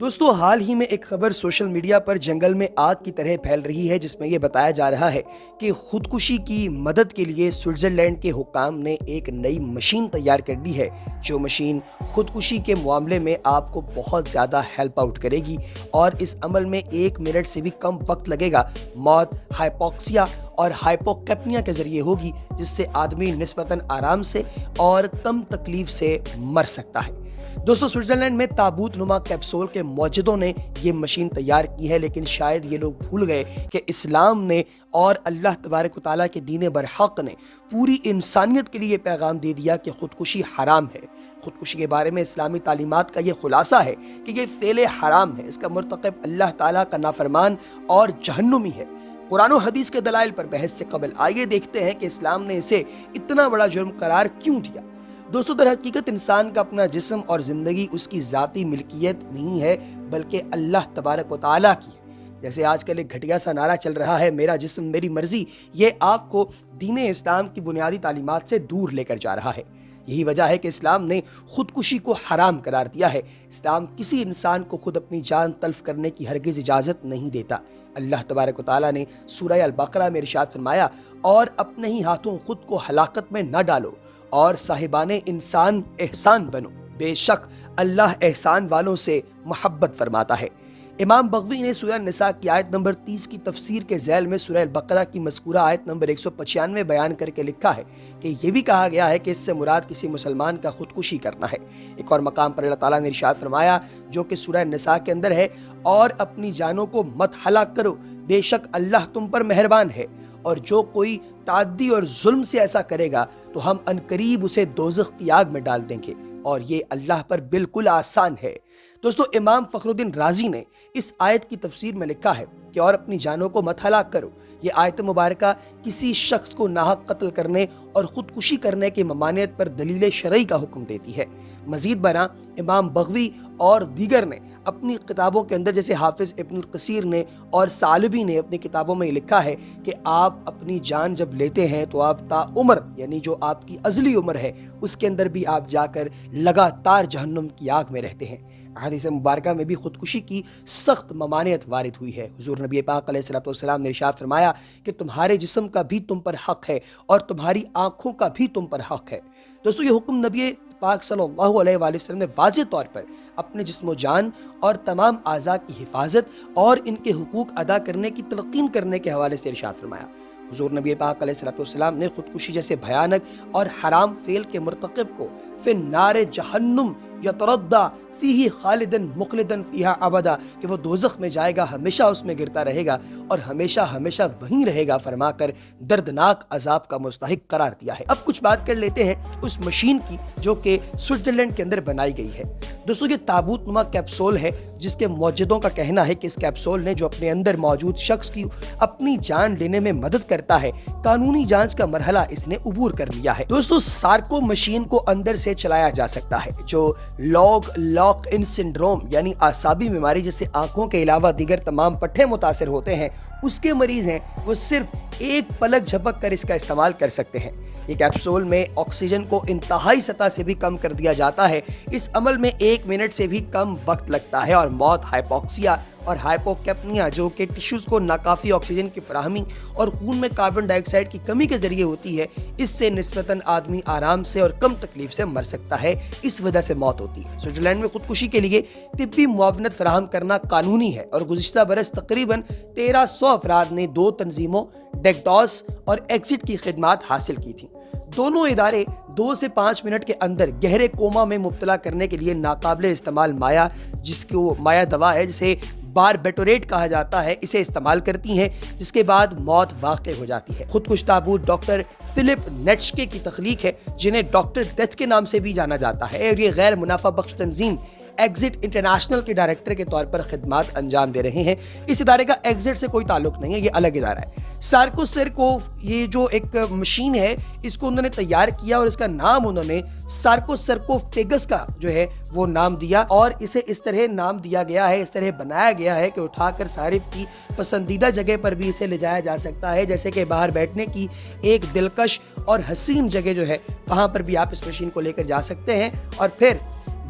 दोस्तों, हाल ही में एक खबर सोशल मीडिया पर जंगल में आग की तरह फैल रही है, जिसमें यह बताया जा रहा है कि खुदकुशी की मदद के लिए स्विट्जरलैंड के हुक्काम ने एक नई मशीन तैयार कर दी है, जो मशीन खुदकुशी के मामले में आपको बहुत ज़्यादा हेल्प आउट करेगी और इस अमल में 1 मिनट से भी कम वक्त लगेगा। मौत हाइपोक्सिया और हाइपोकैप्निया के जरिए होगी, जिससे आदमी निस्बतन आराम से और कम तकलीफ से मर सकता है। दोस्तों, स्विट्जरलैंड में ताबूत नुमा कैप्सूल के मौजूदों ने ये मशीन तैयार की है, लेकिन शायद ये लोग भूल गए कि इस्लाम ने और अल्लाह तबारक व तआला के दीन बरहक ने पूरी इंसानियत के लिए पैगाम दे दिया कि खुदकुशी हराम है। खुदकुशी के बारे में इस्लामी तालीमात का ये खुलासा है कि ये फेले हराम है, इसका मुर्तकब अल्लाह ताला का नाफरमान और जहन्नुमी है। कुरान और हदीस के दलाइल पर बहस से कबल आइए देखते हैं कि इस्लाम ने इसे इतना बड़ा जुर्म करार क्यों दिया। दोस्तों, दर हकीकत इंसान का अपना जिस्म और ज़िंदगी उसकी ज़ाती मिल्कियत नहीं है, बल्कि अल्लाह तबारक व तआला की है। जैसे आजकल एक घटिया सा नारा चल रहा है, मेरा जिस्म मेरी मर्जी, ये आपको दीन इस्लाम की बुनियादी तालीमात से दूर लेकर जा रहा है। यही वजह है कि इस्लाम ने खुदकुशी को हराम करार दिया है। इस्लाम किसी इंसान को खुद अपनी जान तल्फ करने की हरगिज़ इजाज़त नहीं देता। अल्लाह तबारक व तआला ने सूरह अल-बकरा में इरशाद फरमाया, और अपने ही हाथों खुद को हलाकत में न डालो और साहिबाने इंसान एहसान बनो, बेशक अल्लाह एहसान वालों से मोहब्बत फरमाता है। इमाम बग़वी ने सूरह निसा की आयत नंबर 30 की तफसीर के झैल में सूरह अल-बकरा की मज़कूरा आयत नंबर 195 बयान करके लिखा है कि यह भी कहा गया है कि इससे मुराद किसी मुसलमान का खुदकुशी करना है। एक और मकाम पर अल्लाह ताला ने इरशाद फरमाया, जो कि सूरह निसा के अंदर है, और अपनी जानों को मत हलाक करो, बेशक अल्लाह तुम पर मेहरबान है, और जो कोई ताद्दी और जुल्म से ऐसा करेगा तो हम अनकरीब उसे दोज़ख की आग में डाल देंगे, और ये अल्लाह पर बिल्कुल आसान है। दोस्तों, इमाम फखरुद्दीन राजी ने इस आयत की तफसीर में लिखा है कि और अपनी जानों को मत हलाक करो। ये आयत मुबारका किसी शख्स को नाहक कत्ल करने और खुदकुशी करने की ममानियत पर दलील शरई का हुक्म देती है। मजीद बना इमाम बग़वी और दीगर ने अपनी किताबों के अंदर, जैसे हाफिज़ इब्न कसीर ने और सालबी ने अपनी किताबों में लिखा है कि आप अपनी जान जब लेते हैं तो आप ताउम्र, यानी जो आपकी अज़ली उम्र है, उसके अंदर भी आप जाकर लगातार जहन्नुम की आग में रहते हैं। हदीस मुबारका में भी खुदकुशी की सख्त ममानियत वारिद हुई है। हुजूर नबी पाक अलैहिस्सलातु वस्सलाम ने इरशाद फरमाया कि तुम्हारे जिस्म का भी तुम पर हक है और तुम्हारी आंखों का भी तुम पर हक है। दोस्तों, ये हुक्म नबी पाक सल्लल्लाहु अलैहि वसल्लम ने वाज़ेह तौर पर अपने जिस्म जान और तमाम आज़ा की हिफाजत और इनके हुकूक अदा करने की तलक़ीन करने के हवाले से इरशाद फरमाया। हुजूर नबी पाक अलैहिस्सलातु वस्सलाम ने खुदकुशी जैसे भयानक और हराम फेल के मुर्तकिब को फिन्नारे जहन्नुम यतरद्दा फीही खालिदन मुखलिदन फीहा अबदा, कि वो दोज़ख में जाएगा, हमेशा उसमें गिरता रहेगा और हमेशा हमेशा वहीं रहेगा, फरमाकर दर्दनाक अजाब का मुस्तहिक करार दिया है। अब कुछ बात कर लेते हैं उस मशीन की जो कि स्विट्जरलैंड के अंदर बनाई गई है। दोस्तों, ये ताबूत नुमा कैप्सूल है, जिसके मौजूदों का कहना है कि इस कैप्सूल ने जो अपने अंदर मौजूद शख्स की अपनी जान लेने में मदद करता है, कानूनी जांच का मरहला इसने उबूर कर लिया है। दोस्तों, सार्को मशीन को अंदर से चलाया जा सकता है, जो लॉक इन सिंड्रोम यानी आसाबी बीमारी जिससे आंखों के अलावा दीगर तमाम पट्टे मुतासिर होते हैं, उसके मरीज हैं, वो सिर्फ एक पलक झपक कर इसका इस्तेमाल कर सकते हैं। ये कैप्सूल में ऑक्सीजन को इंतहाई सतह से भी कम कर दिया जाता है। इस अमल में 1 मिनट से भी कम वक्त लगता है और मौत हाइपोक्सिया और हाइपोकैप्निया, जो कि टिश्यूज को नाकाफी ऑक्सीजन की फराहमी और खून में कार्बन डाइऑक्साइड की कमी के जरिए होती है, इससे निस्बतन आदमी आराम से और कम तकलीफ से मर सकता है। इस वजह से मौत होती है। स्विट्जरलैंड में खुदकुशी के लिए तिब्बी मुआवनत फराहम करना कानूनी है और गुज़िश्ता बरस तकरीबन 1300 अफराद ने 2 तंजीमों डेक्टॉस और एग्जिट की खिदमात हासिल की थी। दोनों इदारे 2 से 5 मिनट के अंदर गहरे कोमा में मुब्तला करने के लिए नाकाबिले इस्तेमाल माया, जिसको माया दवा है जिसे बारबेटोरेट कहा जाता है, इसे इस्तेमाल करती हैं, जिसके बाद मौत वाक़ई हो जाती है। खुदकुश ताबूत डॉक्टर फिलिप नेट्शके की तख्लीक है, जिन्हें डॉक्टर डेथ के नाम से भी जाना जाता है, और ये गैर मुनाफा बख्श तंजीम एग्जिट इंटरनेशनल के डायरेक्टर के तौर पर खिदमात अंजाम दे रहे हैं। इस इदारे का एग्जिट से कोई ताल्लुक नहीं है, ये अलग इदारा है। सार्कोसेरकोव, ये जो एक मशीन है, इसको उन्होंने तैयार किया और इसका नाम उन्होंने सार्कोसेरकोफेगस का जो है वो नाम दिया, और इसे इस तरह नाम दिया गया है, इस तरह बनाया गया है कि उठाकर सारिफ की पसंदीदा जगह पर भी इसे ले जाया जा सकता है, जैसे कि बाहर बैठने की एक दिलकश और हसीन जगह जो है, वहाँ पर भी आप इस मशीन को लेकर जा सकते हैं और फिर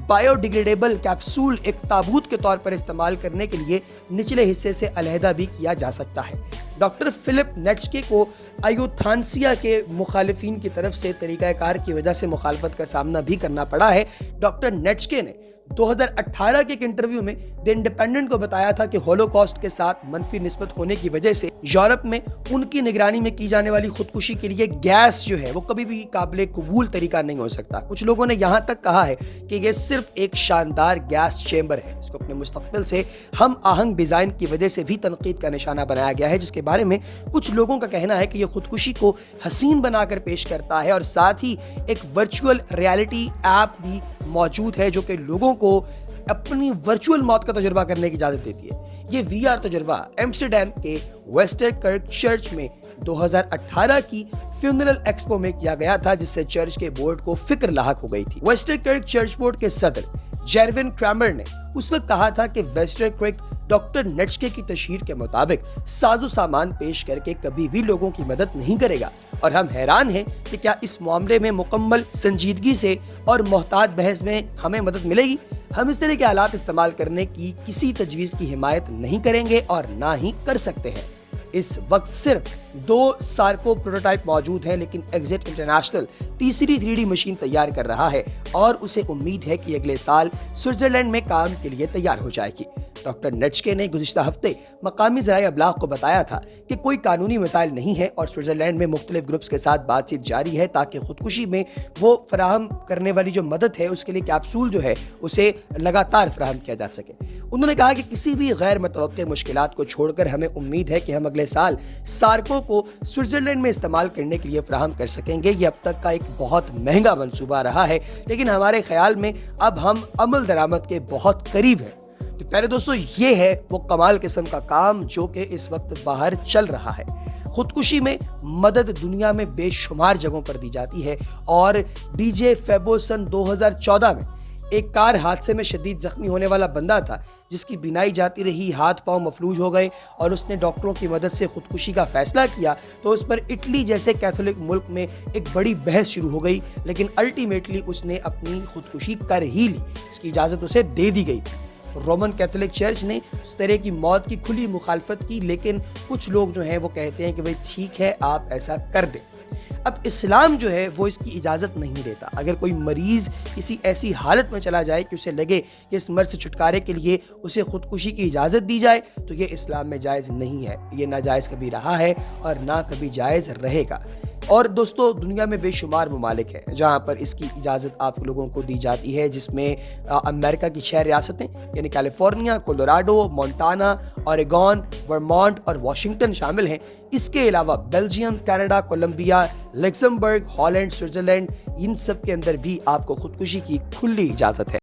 बायोडिग्रेडेबल कैप्सूल एक ताबूत के तौर पर इस्तेमाल करने के लिए निचले हिस्से से अलहदा भी किया जा सकता है। डॉक्टर फिलिप नेट्स्के को अयूथानसिया के मुखालिफिन की तरफ से तरीक़ाकार की वजह से मुखालफत का सामना भी करना पड़ा है। डॉक्टर नेट्स्के ने 2018 के एक इंटरव्यू में द इंडिपेंडेंट को बताया था कि होलोकॉस्ट के साथ मनफी निस्बत होने की वजह से यूरोप में उनकी निगरानी में की जाने वाली खुदकुशी के लिए गैस जो है वो कभी भी काबिल कबूल तरीका नहीं हो सकता। कुछ लोगों ने यहाँ तक कहा है कि ये सिर्फ एक शानदार गैस चेंबर है। इसको अपने मुस्तकबिल से हम आहंग डिज़ाइन की वजह से भी तनकीद का निशाना बनाया गया है, जिसके बारे में कुछ लोगों का कहना है कि यह खुदकुशी को हसीन बनाकर पेश करता है और साथ ही एक वर्चुअल रियलिटी ऐप भी मौजूद है जो कि लोगों को अपनी वर्चुअल मौत का तजुर्बा करने की इजाजत देती है। ये वीआर तजुर्बा एम्स्टरडैम के वेस्टरकर्क चर्च में 2018 की फ्यूनरल एक्सपो में किया गया था, जिससे चर्च के बोर्ड को फिक्र लाहक हो गई थी। वेस्टरकर्क चर्च बोर्ड के सदर जेरविन क्रैमर ने उस वक्त कहा था कि वेस्टरकर्क डॉक्टर नेट्स्के की तशहीर के मुताबिक साजो सामान पेश करके कभी भी लोगों की मदद नहीं करेगा और हम हैरान हैं कि क्या इस मामले में मुकम्मल संजीदगी से और मोहतात बहस में हमें मदद मिलेगी। हम इस तरह के आलात इस्तेमाल करने की किसी तजवीज़ की हिमायत नहीं करेंगे और ना ही कर सकते हैं। इस वक्त सिर्फ 2 सार्को प्रोटोटाइप मौजूद हैं, लेकिन एग्जिट इंटरनेशनल तीसरी 3D मशीन तैयार कर रहा है और उसे उम्मीद है कि अगले साल स्विट्जरलैंड में काम के लिए तैयार हो जाएगी। डॉक्टर नेट्स्के ने गुज़िश्ता हफ्ते मकामी ज़राए अबलाग को बताया था कि कोई कानूनी मसाइल नहीं है और स्विट्जरलैंड में मुख्तलिफ ग्रुप्स के साथ बातचीत जारी है ताकि खुदकुशी में वो फराहम करने वाली जो मदद है उसके लिए कैप्सूल जो है उसे लगातार फराहम किया जा सके। उन्होंने कहा कि किसी भी गैर मुतवक्के मुश्किलात को छोड़कर हमें उम्मीद है कि हम अगले साल सार्को को स्विट्जरलैंड में इस्तेमाल करने के लिए फराहम कर सकेंगे। ये अब तक का एक बहुत महंगा मंसूबा रहा है, लेकिन हमारे ख्याल में अब हम अमल दरामद के बहुत करीब हैं। तो पहले दोस्तों ये है वो कमाल किस्म का काम जो कि इस वक्त बाहर चल रहा है। खुदकुशी में मदद दुनिया में बेशुमार जगहों पर दी जाती है और डीजे फेबो सन 2014 में एक कार हादसे में शदीद जख्मी होने वाला बंदा था जिसकी बिनाई जाती रही, हाथ पांव मफलूज हो गए और उसने डॉक्टरों की मदद से खुदकुशी का फैसला किया तो उस पर इटली जैसे कैथोलिक मुल्क में एक बड़ी बहस शुरू हो गई, लेकिन अल्टीमेटली उसने अपनी खुदकुशी कर ही ली। इसकी इजाज़त उसे दे दी गई। रोमन कैथोलिक चर्च ने उस तरह की मौत की खुली मुखालफत की, लेकिन कुछ लोग जो हैं वो कहते हैं कि भाई ठीक है आप ऐसा कर दें। अब इस्लाम जो है वो इसकी इजाज़त नहीं देता। अगर कोई मरीज़ किसी ऐसी हालत में चला जाए कि उसे लगे कि इस मर्ज से छुटकारे के लिए उसे खुदकुशी की इजाज़त दी जाए तो ये इस्लाम में जायज़ नहीं है। ये नाजायज़ कभी रहा है और ना कभी जायज़ रहेगा। और दोस्तों दुनिया में बेशुमार ममालिक हैं जहाँ पर इसकी इजाज़त आप लोगों को दी जाती है, जिसमें अमेरिका की 6 रियासतें यानी California, Colorado, Montana, Oregon, Vermont और वाशिंगटन शामिल हैं। इसके अलावा Belgium, Canada, Colombia, Luxembourg, Holland, Switzerland, इन सब के अंदर भी आपको खुदकुशी की खुली इजाज़त है।